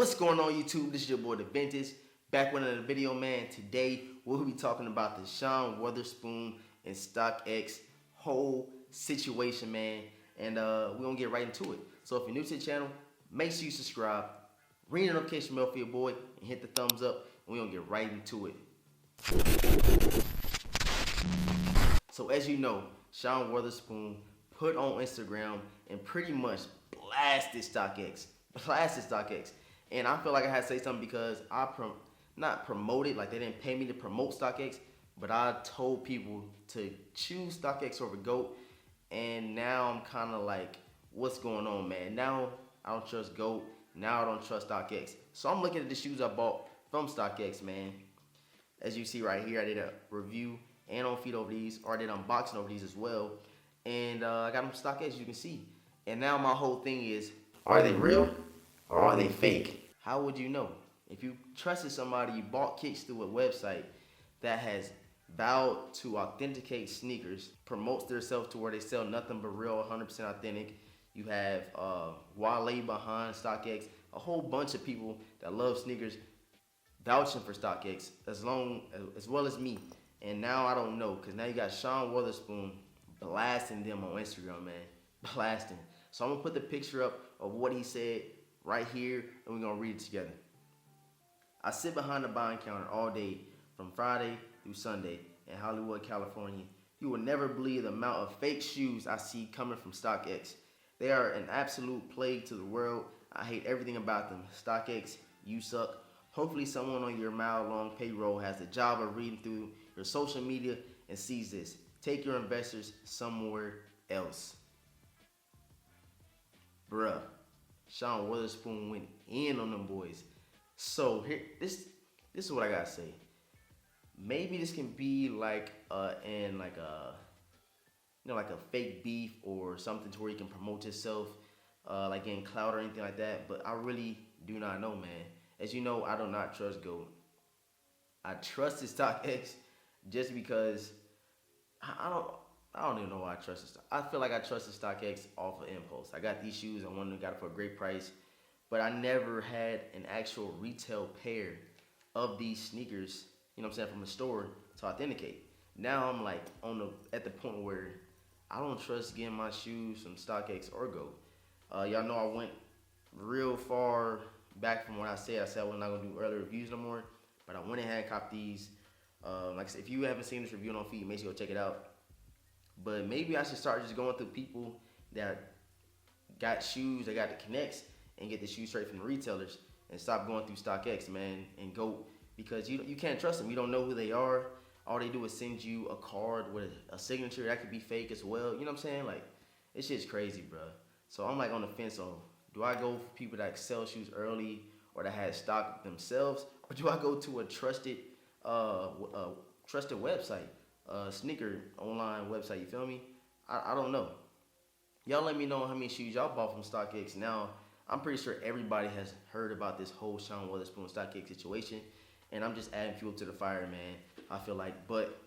What's going on YouTube? This is your boy DeVintage, back with another video, man. Today we'll be talking about the Sean Wotherspoon and StockX whole situation, man. And we're gonna get right into it. So if you're new to the channel, make sure you subscribe, ring the notification bell for your boy, and hit the thumbs up, and we're gonna get right into it. So as you know, Sean Wotherspoon put on Instagram and pretty much blasted StockX. And I feel like I had to say something because I not promoted, like they didn't pay me to promote StockX, but I told people to choose StockX over GOAT. And now I'm kind of like, what's going on, man? Now I don't trust GOAT. Now I don't trust StockX. So I'm looking at the shoes I bought from StockX, man. As you see right here, I did a review and on feed over these, or I did unboxing over these as well. And I got them from StockX, you can see. And now my whole thing is, are they real or are they fake? How would you know? If you trusted somebody, you bought kicks through a website that has vowed to authenticate sneakers, promotes themselves to where they sell nothing but real, 100% authentic. You have Wale behind StockX, a whole bunch of people that love sneakers vouching for StockX as well as me. And now I don't know, because now you got Sean Wotherspoon blasting them on Instagram, man. Blasting. So I'm going to put the picture up of what he said right here, and we're going to read it together. I sit behind the buying counter all day from Friday through Sunday in Hollywood, California. You will never believe the amount of fake shoes I see coming from StockX. They are an absolute plague to the world. I hate everything about them. StockX, you suck. Hopefully someone on your mile-long payroll has the job of reading through your social media and sees this. Take your investors somewhere else. Bruh. Sean Wotherspoon went in on them boys. So here, this is what I gotta say. Maybe this can be like like a fake beef or something to where you can promote yourself, like getting clout or anything like that. But I really do not know, man. As you know, I do not trust GOAT. I trusted StockX just because I don't even know why I trusted StockX. I feel like I trusted StockX off of impulse. I got these shoes and one of them got it for a great price, but I never had an actual retail pair of these sneakers, you know what I'm saying, from a store to authenticate. Now I'm like at the point where I don't trust getting my shoes from StockX or GOAT. Y'all know I went real far back from what I said. I said I was not gonna do early reviews no more, but I went ahead and copped these. Like I said, if you haven't seen this review on feed, make sure you go check it out. But maybe I should start just going through people that got shoes, that got the connects, and get the shoes straight from the retailers, and stop going through StockX, man, and GOAT, because you can't trust them. You don't know who they are. All they do is send you a card with a signature that could be fake as well. You know what I'm saying? Like, this shit's crazy, bro. So I'm like on the fence on, do I go for people that sell shoes early or that had stock themselves, or do I go to a trusted website, sneaker online website? You feel me? I don't know. Y'all let me know how many shoes y'all bought from StockX. Now, I'm pretty sure everybody has heard about this whole Sean Wotherspoon StockX situation, and I'm just adding fuel to the fire, man. I feel like, but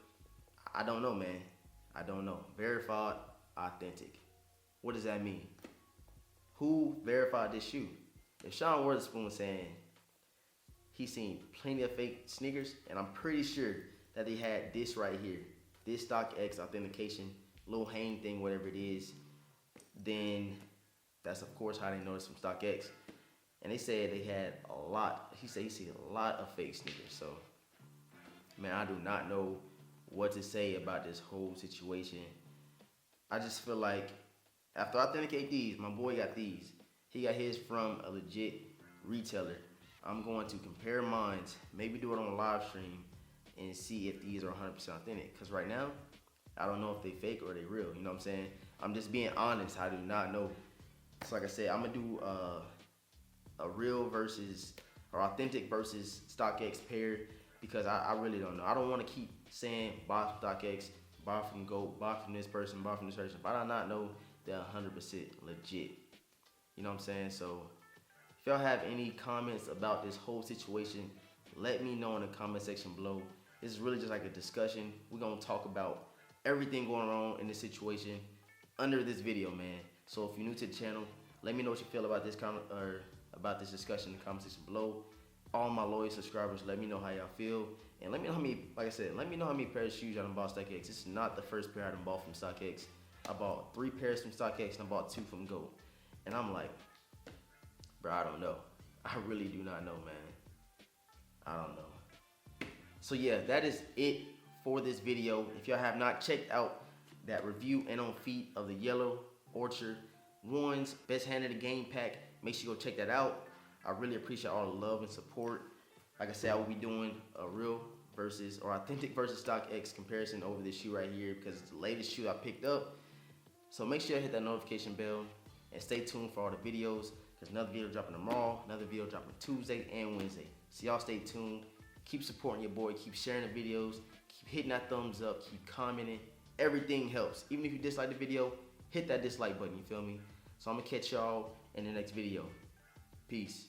I don't know, man. I don't know. Verified, authentic. What does that mean? Who verified this shoe? If Sean Wotherspoon saying he's seen plenty of fake sneakers, and I'm pretty sure that they had this right here, this StockX authentication, little hang thing, whatever it is, then that's of course how they know it's from StockX. And they said they had a lot. He said he seen a lot of fake sneakers. So, man, I do not know what to say about this whole situation. I just feel like after I authenticate these, my boy got these. He got his from a legit retailer. I'm going to compare mine, maybe do it on a live stream, and see if these are 100% authentic. Because right now, I don't know if they fake or they real. You know what I'm saying? I'm just being honest. I do not know. So like I said, I'm going to do a real versus, or authentic versus StockX pair, because I really don't know. I don't want to keep saying buy from StockX, buy from GOAT, buy from this person, buy from this person, but I do not know they're 100% legit. You know what I'm saying? So if y'all have any comments about this whole situation, let me know in the comment section below. This is really just like a discussion. We're going to talk about everything going on in this situation under this video, man. So if you're new to the channel, let me know what you feel about this comment or about this discussion in the comment section below. All my loyal subscribers, let me know how y'all feel. And let me know how many, like I said, let me know how many pairs of shoes y'all done bought StockX. This is not the first pair I done bought from StockX. I bought 3 pairs from StockX and I bought 2 from GOAT. And I'm like, bro, I don't know. I really do not know, man. I don't know. So yeah, that is it for this video. If y'all have not checked out that review and on feet of the yellow Ochre ones, best hand of the game pack, make sure you go check that out. I really appreciate all the love and support. Like I said, I will be doing a real versus or authentic versus StockX comparison over this shoe right here because it's the latest shoe I picked up. So make sure you hit that notification bell and stay tuned for all the videos because another video dropping tomorrow, another video dropping Tuesday and Wednesday. So y'all stay tuned. Keep supporting your boy. Keep sharing the videos. Keep hitting that thumbs up. Keep commenting. Everything helps. Even if you dislike the video, hit that dislike button. You feel me? So I'm going to catch y'all in the next video. Peace.